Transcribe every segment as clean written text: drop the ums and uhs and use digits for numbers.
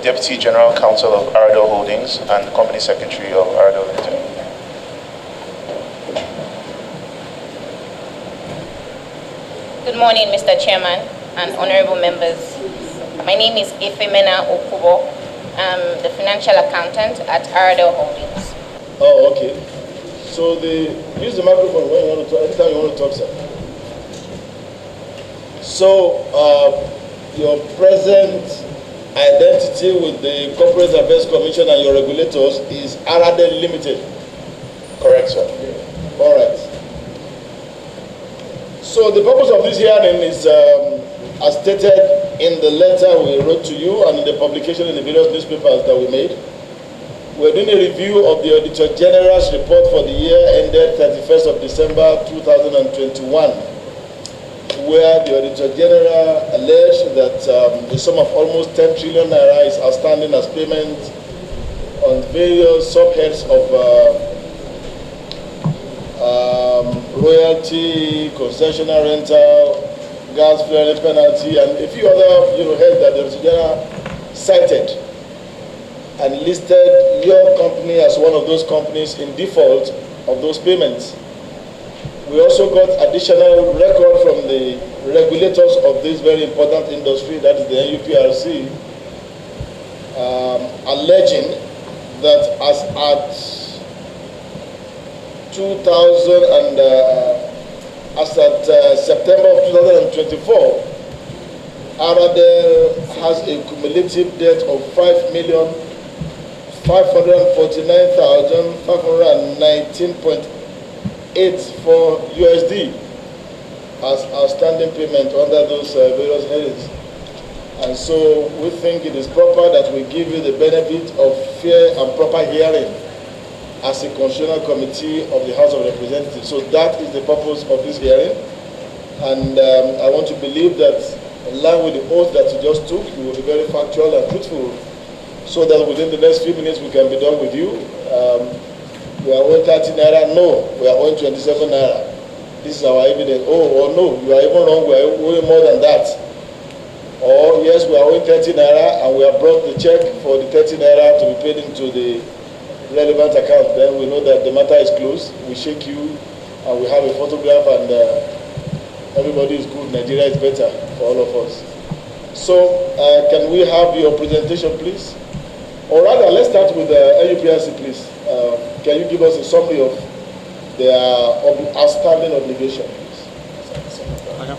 Deputy General Counsel of Aradel Holdings and Company Secretary of Aradel Limited. Good morning, Mr. Chairman and honorable members. My name is Ifemena Okubo. I'm the financial accountant at Aradel Holdings. Oh, okay. So use the microphone when you want to talk, anytime you want to talk, sir. So, your present identity with the Corporate Affairs Commission and your regulators is Aradel Limited. Correct, sir. All right. So the purpose of this hearing is, as stated in the letter we wrote to you and in the publication in the various newspapers that we made, we're doing a review of the Auditor General's report for the year ended 31st of December 2021, where the Auditor General alleged that the sum of almost 10 trillion naira is outstanding as payment on various subheads of royalty, concessional rental, gas flaring penalty, and a few other heads that the Auditor General cited and listed your company as one of those companies in default of those payments. We also got additional record from the regulators of this very important industry, that is the NUPRC, alleging that as at September of 2024, Aradel has a cumulative debt of 5,549,519.84 USD as outstanding payment under those various headings. And so we think it is proper that we give you the benefit of fair and proper hearing as a constitutional committee of the House of Representatives. So that is the purpose of this hearing. And I want to believe that in line with the oath that you just took, you will be very factual and truthful, so that within the next few minutes we can be done with you. We are owing 30 naira, no, we are owing 27 naira. This is our evidence. Oh, or no, you are even wrong, we are owing more than that. Or yes, we are owing 30 naira and we have brought the check for the 30 naira to be paid into the relevant account. Then we know that the matter is closed. We shake you and we have a photograph, and everybody is good. Nigeria is better for all of us. So can we have your presentation, please? Or rather, let's start with the NUPRC, please. Can you give us a summary of their outstanding obligation, please? Okay.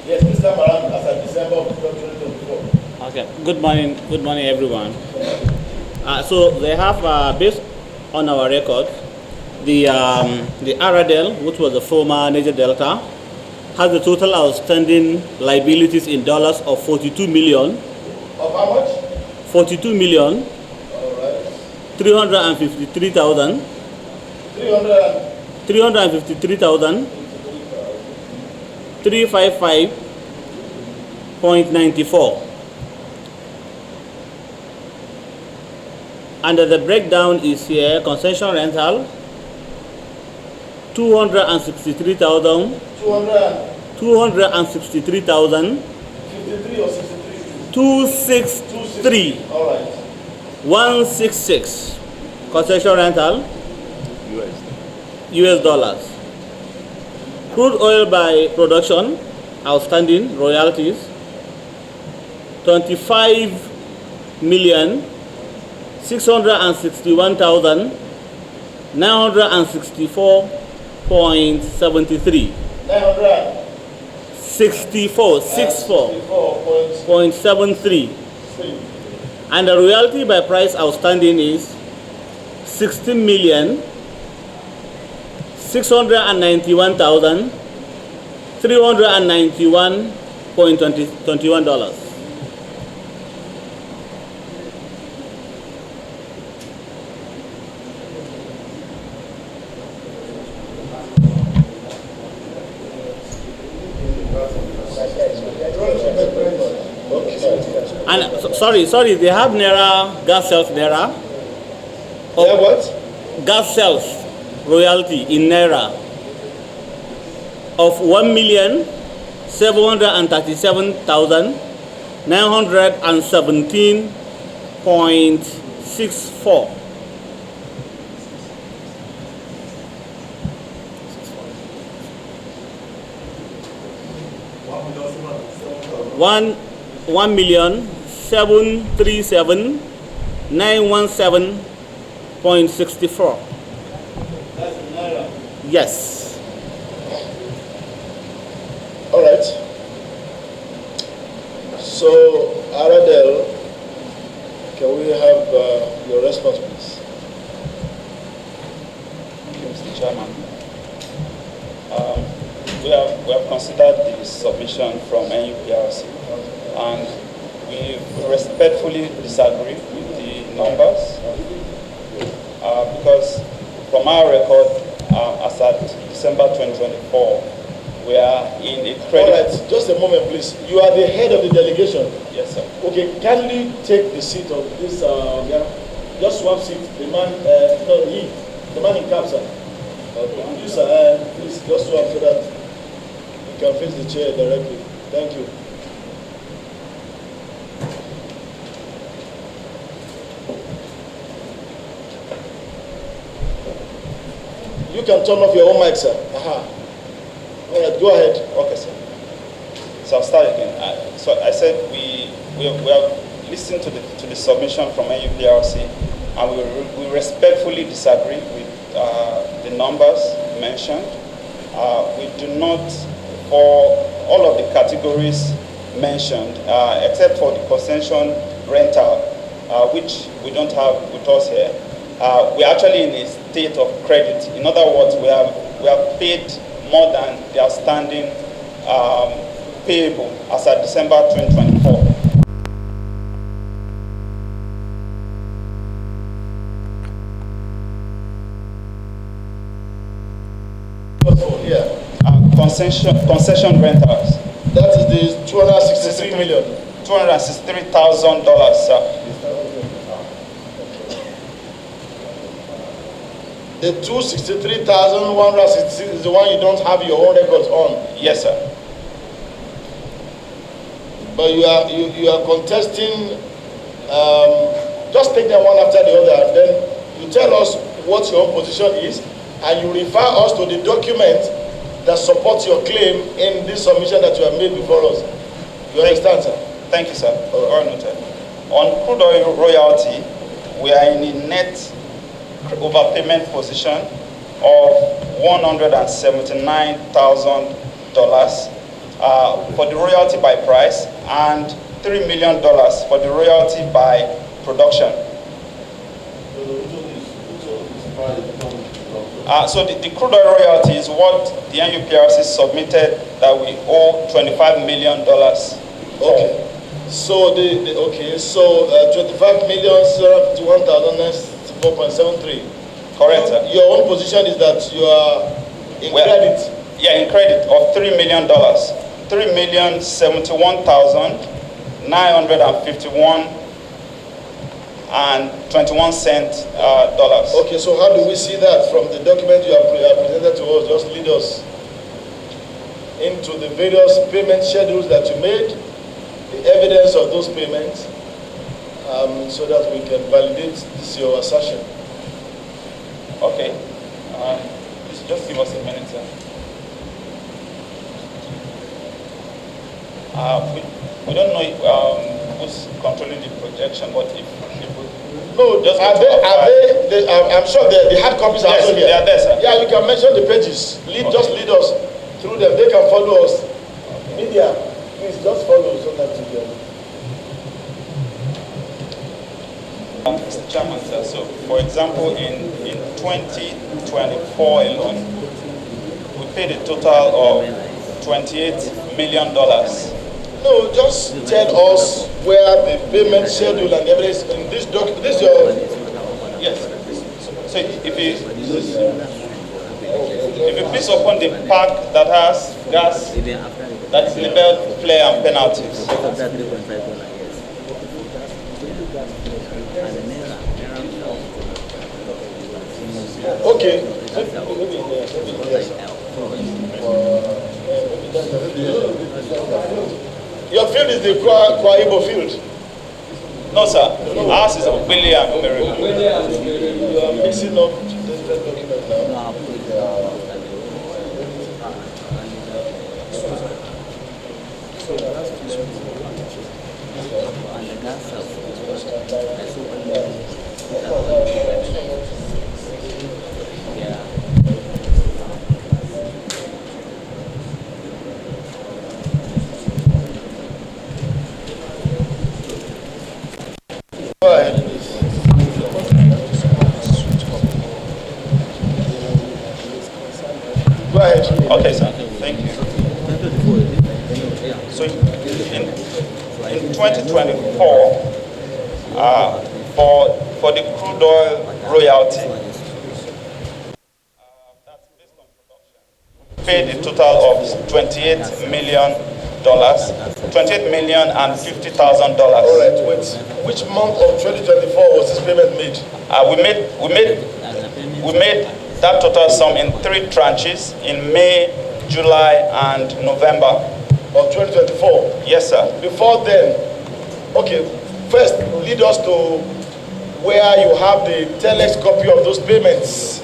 Yes, this time around, as of December of 2024. Okay. Good morning, everyone. So they have, based on our record, the Aradel, which was the former Niger Delta, has the total outstanding liabilities in dollars of 42 million. Of how much? 42 million. All right. 353,000. 353,000. 355.94. And the breakdown is here: concession rental 263,000. 263,000. 53 or 63? 263. All right. 166. Concession rental. US dollars. Crude oil by production, outstanding royalties 25,661,964.73. 64.73. And the royalty by price outstanding is 16,691,391.21 And sorry, they have Naira gas sales Naira. They have what? Gas sales royalty in Naira of 1,737,917 1,064. One million 737,917.64. Yes. All right. So, Aradel, can we have your response, please? Mr. Chairman, we have considered the submission from NUPRC, and we respectfully disagree with the numbers because from our record, as at December 2024, we are in a credit. All right, just a moment, please. You are the head of the delegation. Yes, sir. Okay, kindly take the seat of this, just swap seat. The man, the man in cap, sir. Producer, please just swap so that you can face the chair directly. Thank you. You can turn off your own mic, sir. Aha. All right, go ahead. Okay, sir. So I'll start again. So I said we have listened to the submission from NUPRC, and we respectfully disagree with the numbers mentioned. We do not, for all of the categories mentioned, except for the concession rental, which we don't have with us here. We're actually in a state of credit. In other words, we have paid more than the outstanding payable as at December 2024. Yeah. Concession rentals. That is the 263 million. $263,000, sir. The 263,166 is the one you don't have your own records on. Yes, sir. But you are contesting. Just take them one after the other, and then you tell us what your own position is, and you refer us to the document that supports your claim in this submission that you have made before us. You understand, sir? Thank you, sir. Well noted. On crude oil royalty, we are in a net overpayment position of $179,000 for the royalty by price and $3 million for the royalty by production. So the crude oil royalty is what the NUPRC submitted that we owe $25 million. Okay. So 25 million 751,004.73. Correct, sir. Your own position is that you are in credit. Yeah, in credit of $3 million. $3,071,951.21 dollars. Okay, so how do we see that from the document you have presented to us? Just lead us into the various payment schedules that you made, the evidence of those payments, so that we can validate this your assertion. Okay. Please just give us a minute, sir. We don't know who's controlling the projection, but if we no, just I'm sure the hard copies are yes, also here. they are there, sir. Yeah, you can mention the pages. Just lead us through them. They can follow us. Media, please just follow so that you can. Mr. Chairman, sir, so for example, in 2024 alone, we paid a total of $28 million. No, just tell us where the payment schedule and evidence in this document. This your. Yes. So if you please open the pack that has gas that is labeled play and penalties. Okay. Your field is the Kwa Ibo field. No, sir. Ours is Billy and Umeribu. You are mixing up the document now. Go ahead, please. Go ahead. Okay, sir. Thank you. So in 2024, for the crude oil royalty, that's based on production, paid a total of $28 million, $28,050,000. All right, wait. Which month of 2024 was this payment made? We made that total sum in 3 tranches in May, July, and November. Of 2024? Yes, sir. Before then, okay, first lead us to where you have the telex copy of those payments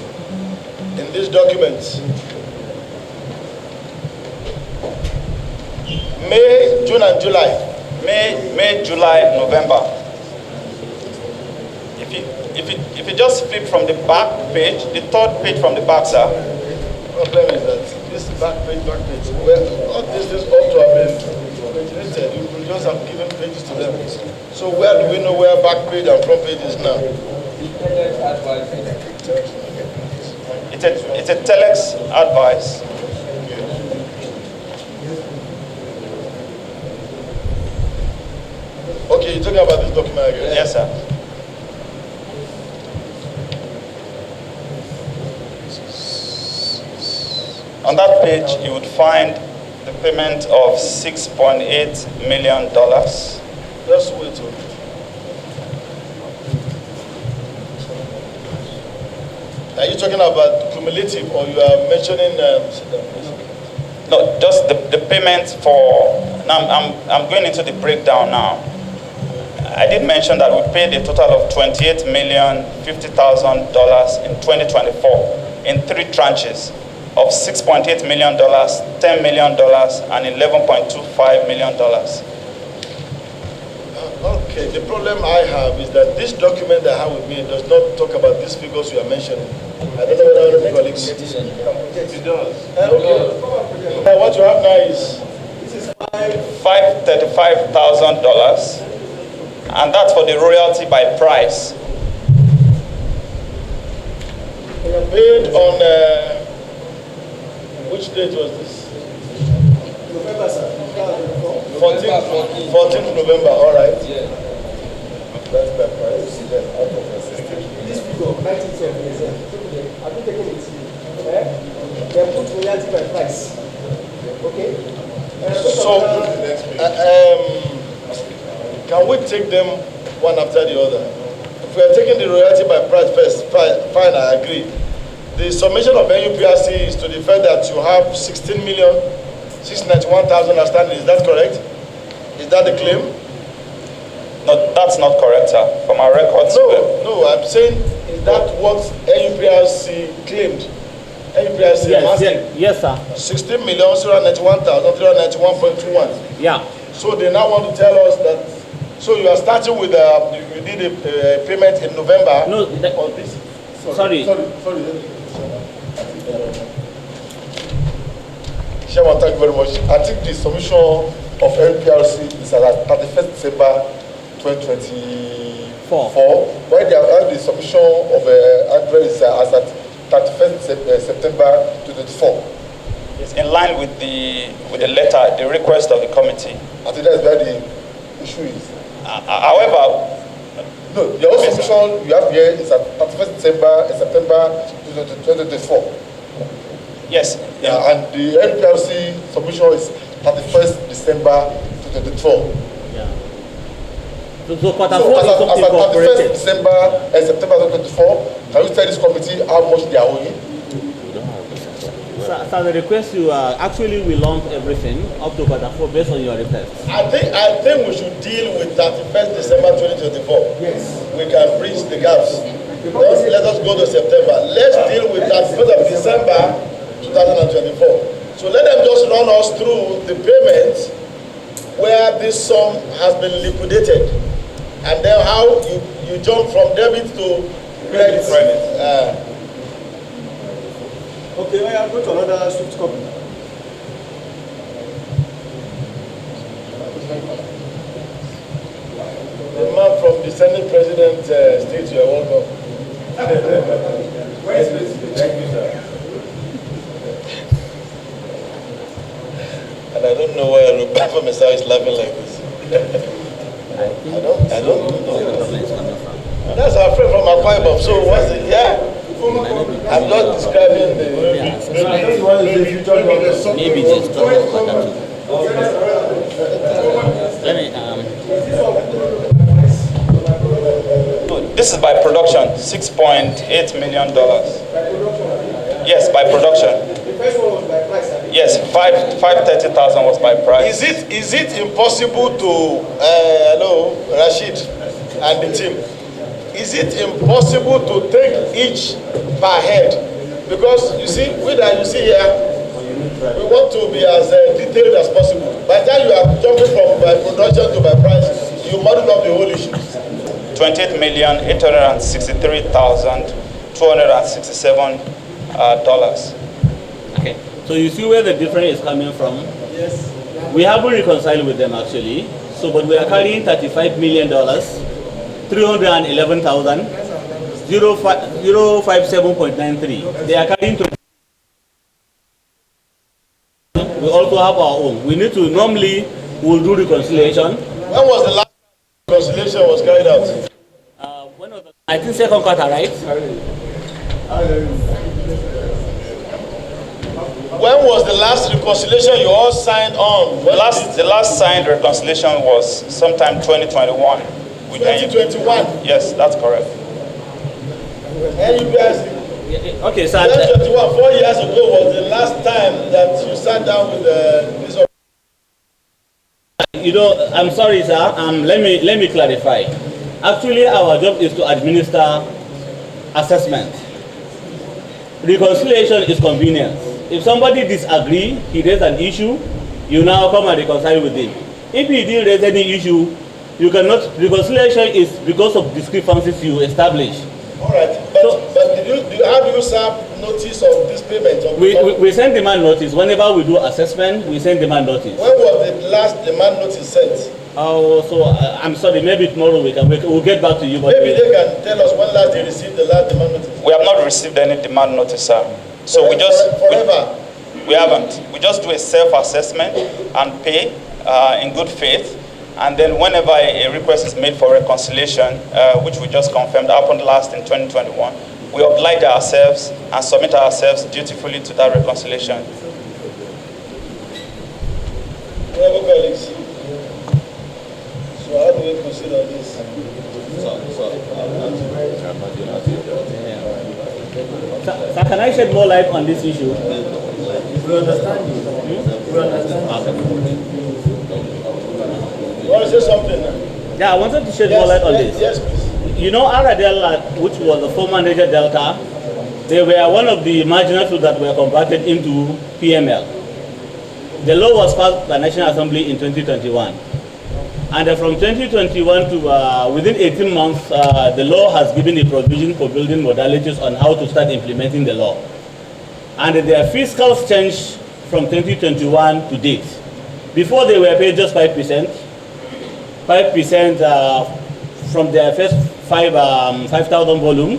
in this document. May, June, and July. May, July, November. If you just flip from the back page, the 3rd page from the back, sir. The problem is that this back page, well, all this ought to have been originated. You could just have given pages to them. So where do we know where back page and front page is now? It's a telex advice. Okay, you're talking about this document again? Yes, sir. On that page, you would find the payment of $6.8 million. Just wait. Are you talking about cumulative or you are mentioning? No, just the payment for. Now I'm going into the breakdown now. I did mention that we paid a total of $28,050,000 in 2024 in 3 tranches of $6.8 million, $10 million, and $11.25 million. Okay, the problem I have is that this document that I have with me does not talk about these figures you are mentioning. I don't know whether other colleagues. It does. Okay. What you have now is $535,000, and that's for the royalty by price. paid on which date was this? November, sir. 14th November, all right. Yeah. That's the price. Then out of the system. This figure, 19th of December. Have you taken it? They put royalty by price. Okay? So, can we take them one after the other? If we are taking the royalty by price first, fine, I agree. The summation of NUPRC is to the fact that you have 16,691,000 outstanding. Is that correct? Is that the claim? No, that's not correct, sir. From our records. No, I'm saying, is that what NUPRC claimed? NUPRC yes, sir. 16,091,391.21. Yeah. So they now want to tell us that. So you are starting with you did a payment in November. No, on this. Sorry. Chairman, thank you very much. I think the submission of NPRC is at 31st December 2024. While the submission of Aradel is as at 31st September 2024. It's in line with the letter, the request of the committee. I think that's where the issue is. However, no, the other submission you have here is at 31st December September 2024. Yes. Yeah, and the NPRC submission is 31st December 2024. Yeah. So quarter So four as is at 31st incorporated. December and September 2024, can you tell this committee how much they are owing? So the request you actually we lump everything up to Q4 based on your request. I think we should deal with 31st December 2024. Yes. We can bridge the gaps. Let us go to September. Let's deal with 31st of December 2024. So let them just run us through the payments where this sum has been liquidated, and then how you jump from debit to credit. Okay, I am going to another swift copy. The man from the Senate President state, you are welcome. Where is President? Thank you, sir. And I don't know why Roberto Messiah is laughing like this. I don't know. That's our friend from Akwa Ibom. So what's it? Yeah. I'm not describing the. Maybe just let me This is by production, $6.8 million. Yes, by production. The first one was by price. Yes, 530,000 was by price. Is it impossible to hello Rashid and the team? Is it impossible to take each per head? Because you see, you see here, we want to be as detailed as possible. By the time you are jumping from by production to by price, you muddle up the whole issue. $28,863,267. okay. So you see where the difference is coming from? Yes. We haven't reconciled with them actually. So, but we are carrying $35 million, 311,000, 057.93. They are carrying. We also have our own. We need to normally we'll do reconciliation. When was the last reconciliation was carried out? When was I think second quarter, right? When was the last reconciliation you all signed on? The last signed reconciliation was sometime 2021. 2021. Yes, that's correct. And you guys, Okay, so 2021, 4 years ago was the last time that you sat down with this. you know, I'm sorry, sir. Let me clarify. Actually, our job is to administer assessment. Reconciliation is convenience. If somebody disagree, he raised an issue, you now come and reconcile with him. If he didn't raise any issue, you cannot. Reconciliation is because of discrepancies you establish. All right, but how do you serve notice of this payment? We send demand notice. Whenever we do assessment, we send demand notice. When was the last demand notice sent? Oh, so I'm sorry, maybe tomorrow we'll get back to you. But maybe they can tell us when last they received the last demand notice. We have not received any demand notice, sir. So we just forever. We haven't. We just do a self-assessment and pay in good faith. And then whenever a request is made for reconciliation, which we just confirmed happened last in 2021, we oblige ourselves and submit ourselves dutifully to that reconciliation. Colleagues. So how do we proceed on this? So can I shed more light on this issue? We understand you. We understand. You want to say something now? Yeah, I wanted to shed more light on this. Yes, please. You know, Aradel, which was the former Niger Delta, they were one of the marginal fields that were converted into PML. The law was passed by National Assembly in 2021. And from 2021 to within 18 months, the law has given a provision for building modalities on how to start implementing the law. And their fiscals changed from 2021 to date. Before they were paid just 5%, 5% from their first 5,000 volume,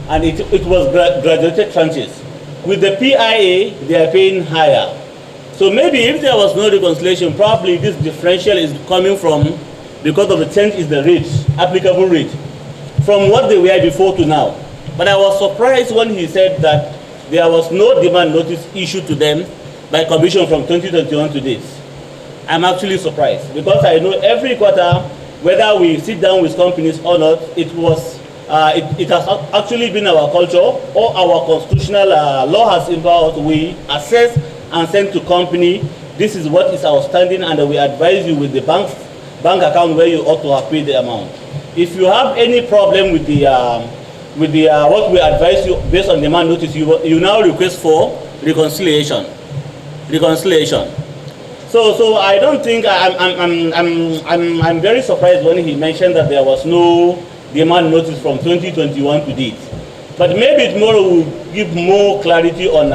and it was graduated tranches. With the PIA, they are paying higher. So maybe if there was no reconciliation, probably this differential is coming from, because of the change is the rate, applicable rate, from what they were before to now. But I was surprised when he said that there was no demand notice issued to them by Commission from 2021 to this. I'm actually surprised, because I know every quarter, whether we sit down with companies or not, it was it has actually been our culture, or our constitutional law has empowered, we assess and send to company, this is what is outstanding, and we advise you with the bank account where you ought to have paid the amount. If you have any problem with the what we advise you based on demand notice, you now request for reconciliation. So I don't think I'm very surprised when he mentioned that there was no demand notice from 2021 to date. But maybe tomorrow we'll give more clarity on,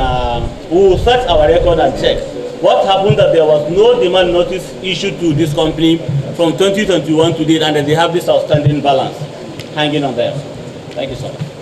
we'll search our record and check what happened that there was no demand notice issued to this company from 2021 to date, and that they have this outstanding balance hanging on them. Thank you so much.